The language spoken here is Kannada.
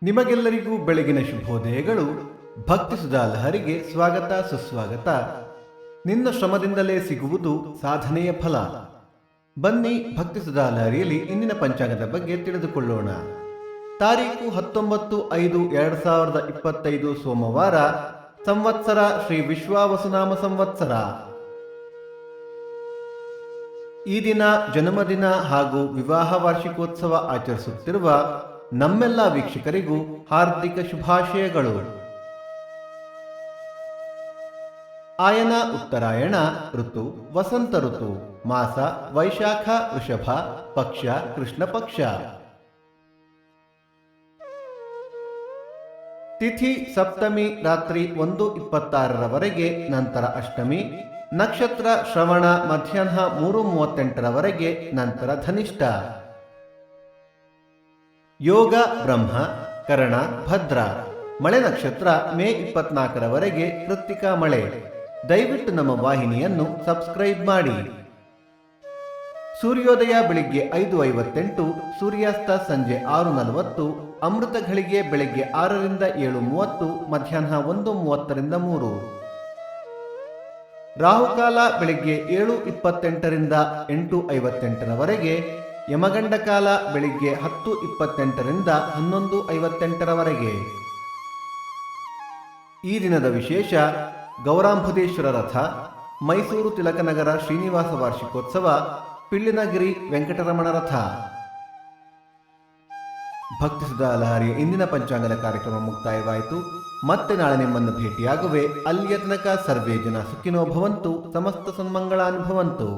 ನಿಮಗೆಲ್ಲರಿಗೂ ಬೆಳಗಿನ ಶುಭೋದಯಗಳು. ಭಕ್ತಿ ಸುಧಾ ಲಹರಿಗೆ ಸ್ವಾಗತ ಸುಸ್ವಾಗತ. ನಿನ್ನ ಶ್ರಮದಿಂದಲೇ ಸಿಗುವುದು ಸಾಧನೆಯ ಫಲ. ಬನ್ನಿ ಭಕ್ತಿ ಸುಧಾ ಲಹರಿಯಲ್ಲಿ ಇಂದಿನ ಪಂಚಾಂಗದ ಬಗ್ಗೆ ತಿಳಿದುಕೊಳ್ಳೋಣ. ತಾರೀಕು 19/5/2025 ಸೋಮವಾರ. ಸಂವತ್ಸರ ಶ್ರೀ ವಿಶ್ವಾವಸುನಾಮ ಸಂವತ್ಸರ. ಈ ದಿನ ಜನ್ಮದಿನ ಹಾಗೂ ವಿವಾಹ ವಾರ್ಷಿಕೋತ್ಸವ ಆಚರಿಸುತ್ತಿರುವ ನಮ್ಮೆಲ್ಲ ವೀಕ್ಷಕರಿಗೂ ಹಾರ್ದಿಕ ಶುಭಾಶಯಗಳು. ಆಯನ ಉತ್ತರಾಯಣ ಋತು ವಸಂತ ಋತು. ಮಾಸ ವೈಶಾಖ ವೃಷಭ. ಪಕ್ಷ ಕೃಷ್ಣ ಪಕ್ಷ. ತಿಥಿ ಸಪ್ತಮಿ ರಾತ್ರಿ 1:26 ನಂತರ ಅಷ್ಟಮಿ. ನಕ್ಷತ್ರ ಶ್ರವಣ ಮಧ್ಯಾಹ್ನ 3:38 ನಂತರ ಧನಿಷ್ಠ. ಯೋಗ ಬ್ರಹ್ಮ ಕರಣ ಭದ್ರ. ಮಳೆ ನಕ್ಷತ್ರ ಮೇ 24 ಕೃತ್ತಿಕಾ ಮಳೆ. ದಯವಿಟ್ಟು ನಮ್ಮ ವಾಹಿನಿಯನ್ನು ಸಬ್ಸ್ಕ್ರೈಬ್ ಮಾಡಿ. ಸೂರ್ಯೋದಯ ಬೆಳಿಗ್ಗೆ 5:58, ಸೂರ್ಯಾಸ್ತ ಸಂಜೆ 6:40, ಅಮೃತ ಘಳಿಗೆ ಬೆಳಿಗ್ಗೆ 6 ರಿಂದ 7:30, ಮಧ್ಯಾಹ್ನ 1:30 ರಿಂದ 3. ರಾಹುಕಾಲ ಬೆಳಿಗ್ಗೆ 7:28 ರಿಂದ 8:58. ಯಮಗಂಡ ಕಾಲ ಬೆಳಿಗ್ಗೆ 10:28 ರಿಂದ 11:58. ಈ ದಿನದ ವಿಶೇಷ: ಗೌರಾಂಬುಧೇಶ್ವರ ರಥ, ಮೈಸೂರು ತಿಲಕನಗರ ಶ್ರೀನಿವಾಸ ವಾರ್ಷಿಕೋತ್ಸವ, ಪಿಳ್ಳಿನಗಿರಿ ವೆಂಕಟರಮಣ ರಥ. ಭಕ್ತಿ ಸುಧಾ ಲಹರಿಯ ಇಂದಿನ ಪಂಚಾಂಗದ ಕಾರ್ಯಕ್ರಮ ಮುಕ್ತಾಯವಾಯಿತು. ಮತ್ತೆ ನಾಳೆ ನಿಮ್ಮನ್ನು ಭೇಟಿಯಾಗುವೆ. ಅಲ್ಲಿಯ ತನಕ ಸರ್ವೇ ಜನ ಸುಖಿನೋ ಭವಂತು, ಸಮಸ್ತ ಸನ್ಮಂಗಳಾನುಭವಂತು.